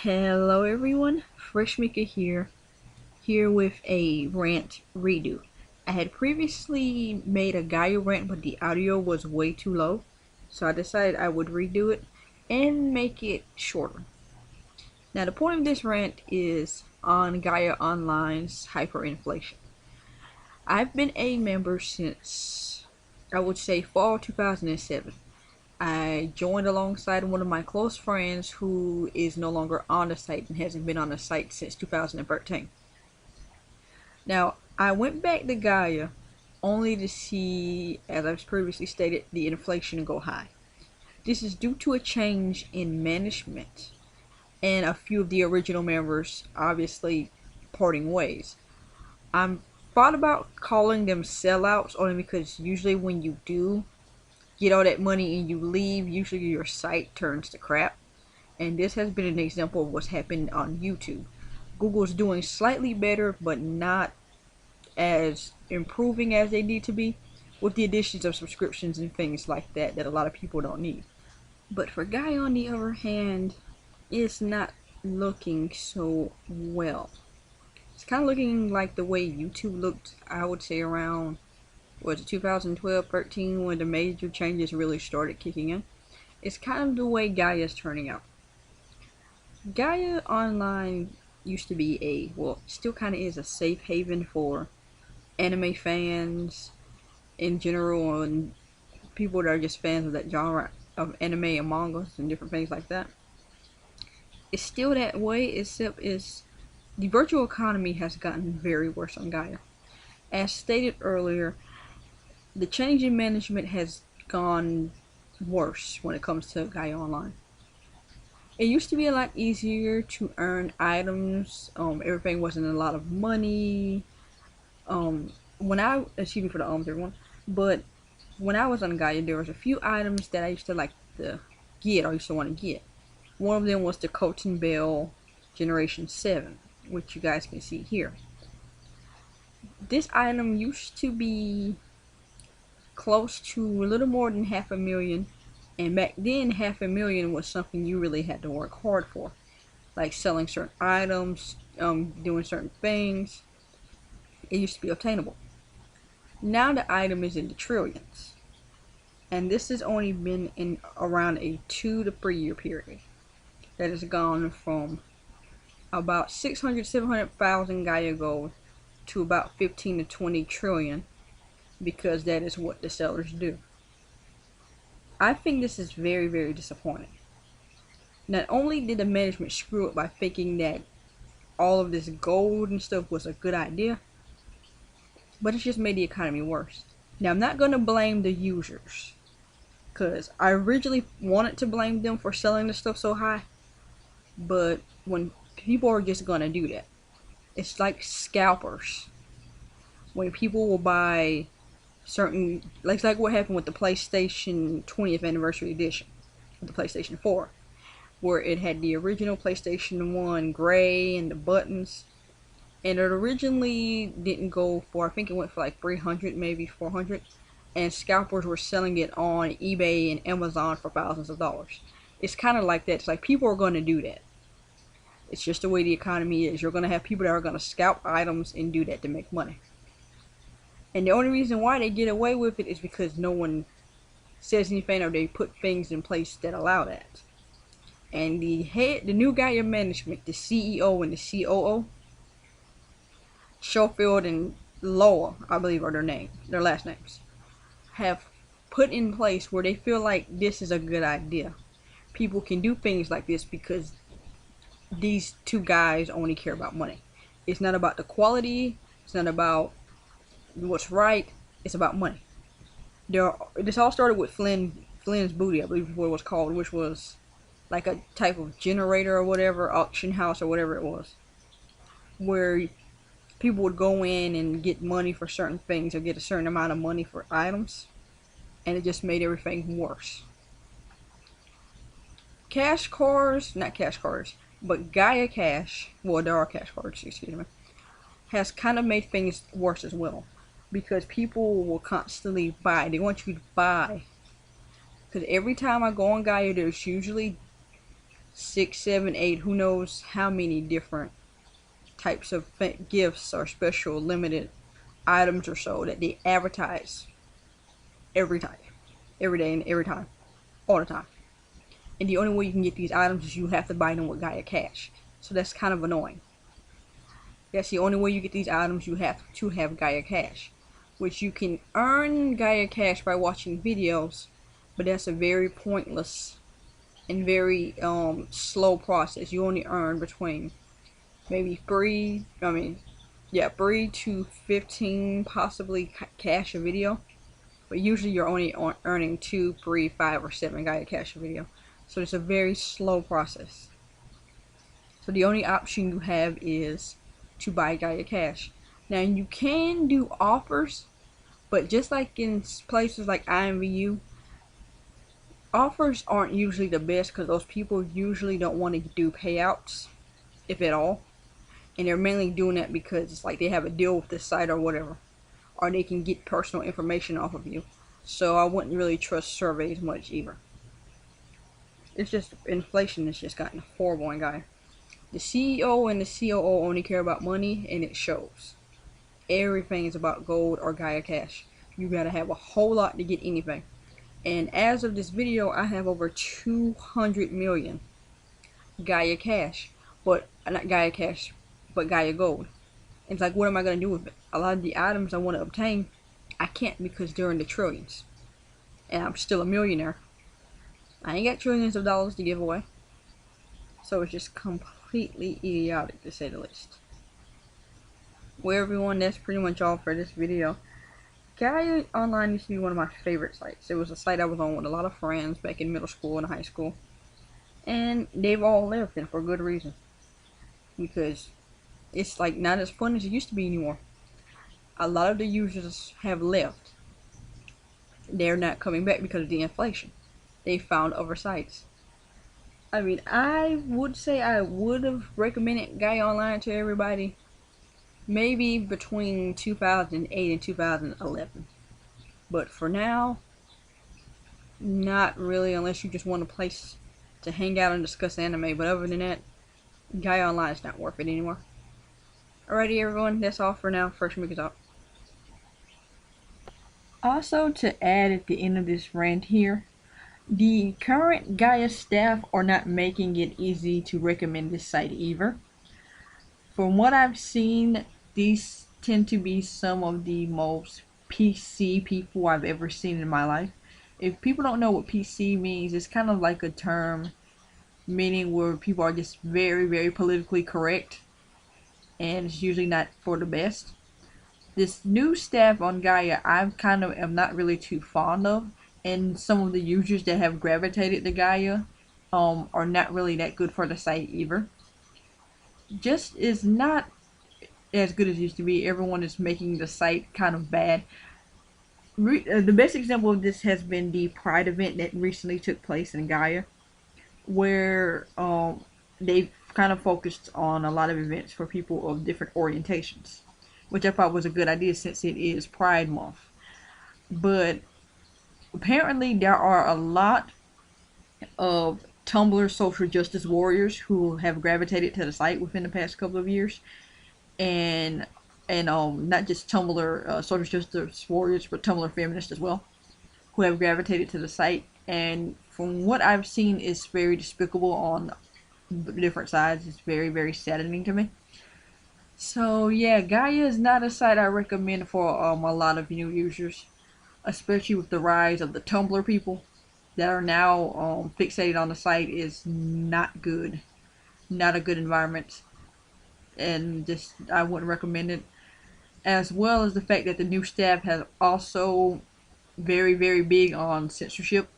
Hello everyone, Freshmaker here with a rant redo. I had previously made a Gaia rant, but the audio was way too low, so I decided I would redo it and make it shorter. Now the point of this rant is on Gaia Online's hyperinflation. I've been a member since, I would say, fall 2007. I joined alongside one of my close friends who is no longer on the site and hasn't been on the site since 2013. Now, I went back to Gaia only to see, as I've previously stated, the inflation go high. This is due to a change in management and a few of the original members obviously parting ways. I'm thought about calling them sellouts only because usually when you do get all that money and you leave, usually your site turns to crap. And this has been an example of what's happened on YouTube. Google's doing slightly better, but not as improving as they need to be, with the additions of subscriptions and things like that a lot of people don't need. But for Gaia, on the other hand, it's not looking so well. It's kind of looking like the way YouTube looked, I would say, around, was it 2012-13, when the major changes really started kicking in. It's kind of the way Gaia's turning out. Gaia Online used to be still kind of is a safe haven for anime fans in general, and people that are just fans of that genre of anime and mangas and different things like that. It's still that way, except the virtual economy has gotten very worse on Gaia. As stated earlier, the change in management has gone worse when it comes to Gaia Online. It used to be a lot easier to earn items. Everything wasn't a lot of money. Excuse me for the everyone, but when I was on Gaia, there was a few items that I used to like to get, or used to want to get. One of them was the Cotton Bell Generation 7, which you guys can see here. This item used to be close to a little more than $500,000, and back then $500,000 was something you really had to work hard for, like selling certain items, doing certain things. It used to be obtainable. Now the item is in the trillions, and this has only been in around a 2 to 3 year period that has gone from about 600-700,000 Gaia gold to about 15 to 20 trillion, because that is what the sellers do. I think this is very, very disappointing. Not only did the management screw it by thinking that all of this gold and stuff was a good idea, but it's just made the economy worse. Now, I'm not going to blame the users, because I originally wanted to blame them for selling the stuff so high, but when people are just going to do that, it's like scalpers. When people will buy certain, like what happened with the PlayStation 20th anniversary edition of the PlayStation 4, where it had the original PlayStation 1 gray and the buttons, and it originally didn't go for, I think it went for like 300, maybe 400, and scalpers were selling it on eBay and Amazon for thousands of dollars. It's kind of like that. It's like people are going to do that. It's just the way the economy is. You're going to have people that are going to scalp items and do that to make money. And the only reason why they get away with it is because no one says anything, or they put things in place that allow that. And the new Gaia management, the CEO and the COO, Schofield and Loa, I believe are their last names, have put in place where they feel like this is a good idea. People can do things like this because these two guys only care about money. It's not about the quality. It's not about what's right. It's about money. This all started with Flynn's Booty, I believe is what it was called, which was like a type of generator or whatever, auction house or whatever it was, where people would go in and get money for certain things, or get a certain amount of money for items, and it just made everything worse. Not cash cards, but Gaia Cash, well, there are cash cards, excuse me, has kind of made things worse as well, because people will constantly buy. They want you to buy, because every time I go on Gaia, there's usually 6, 7, 8, who knows how many different types of gifts or special limited items or so that they advertise every time, every day, and every time, all the time. And the only way you can get these items is you have to buy them with Gaia Cash. So that's kind of annoying. That's the only way you get these items. You have to have Gaia Cash, which you can earn Gaia Cash by watching videos, but that's a very pointless and very slow process. You only earn between maybe 3 to 15 possibly cash a video, but usually you're only earning 2, 3, 5, or 7 Gaia Cash a video. So it's a very slow process. So the only option you have is to buy Gaia Cash. Now you can do offers, but just like in places like IMVU, offers aren't usually the best because those people usually don't want to do payouts, if at all. And they're mainly doing that because it's like they have a deal with the site or whatever, or they can get personal information off of you. So I wouldn't really trust surveys much either. It's just inflation has just gotten horrible in Gaia. The CEO and the COO only care about money, and it shows. Everything is about gold or Gaia Cash. You gotta have a whole lot to get anything. And as of this video, I have over 200 million Gaia Cash, but not Gaia Cash, but Gaia Gold. It's like, what am I gonna do with it? A lot of the items I want to obtain, I can't because they're in the trillions, and I'm still a millionaire. I ain't got trillions of dollars to give away, so it's just completely idiotic to say the least. Well, everyone, that's pretty much all for this video. Gaia Online used to be one of my favorite sites. It was a site I was on with a lot of friends back in middle school and high school, and they've all left, and for good reason, because it's like not as fun as it used to be anymore. A lot of the users have left. They're not coming back because of the inflation. They found other sites. I mean, I would say I would have recommended Gaia Online to everybody maybe between 2008 and 2011. But for now, not really, unless you just want a place to hang out and discuss anime. But other than that, Gaia Online is not worth it anymore. Alrighty, everyone, that's all for now. Fresh Mick is out. Also, to add at the end of this rant here, the current Gaia staff are not making it easy to recommend this site either. From what I've seen, these tend to be some of the most PC people I've ever seen in my life. If people don't know what PC means, it's kind of like a term meaning where people are just very, very politically correct, and it's usually not for the best. This new staff on Gaia, I kind of am not really too fond of, and some of the users that have gravitated to Gaia are not really that good for the site either. Just is not as good as it used to be. Everyone is making the site kind of bad. The best example of this has been the Pride event that recently took place in Gaia, where they've kind of focused on a lot of events for people of different orientations, which I thought was a good idea since it is Pride Month. But apparently there are a lot of Tumblr social justice warriors who have gravitated to the site within the past couple of years, and not just Tumblr social justice warriors, but Tumblr feminists as well, who have gravitated to the site. And from what I've seen, it's very despicable on different sides. It's very, very saddening to me. So yeah, Gaia is not a site I recommend for a lot of new users, especially with the rise of the Tumblr people that are now fixated on the site. Is not good. Not a good environment, and just I wouldn't recommend it. As well as the fact that the new staff has also very, very big on censorship,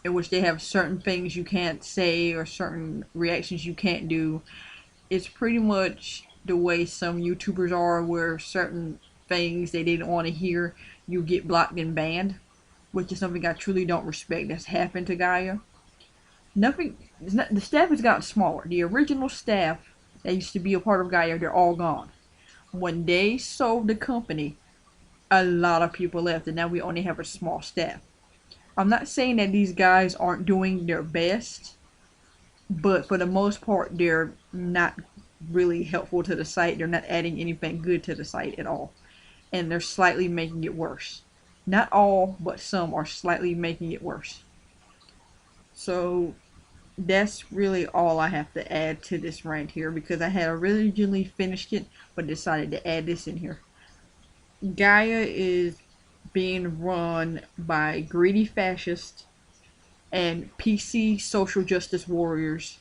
in which they have certain things you can't say or certain reactions you can't do. It's pretty much the way some YouTubers are, where certain things they didn't want to hear, you get blocked and banned, which is something I truly don't respect that's happened to Gaia. The staff has gotten smaller. The original staff that used to be a part of Gaia, they're all gone. When they sold the company, a lot of people left, and now we only have a small staff. I'm not saying that these guys aren't doing their best, but for the most part, they're not really helpful to the site. They're not adding anything good to the site at all, and they're slightly making it worse. Not all, but some are slightly making it worse. So that's really all I have to add to this rant here, because I had originally finished it but decided to add this in here. Gaia is being run by greedy fascists and PC social justice warriors,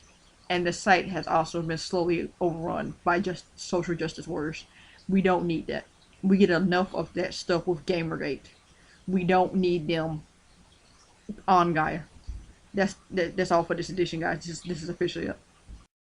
and the site has also been slowly overrun by just social justice warriors. We don't need that. We get enough of that stuff with Gamergate. We don't need them on Gaia. That's all for this edition, guys. This is officially up.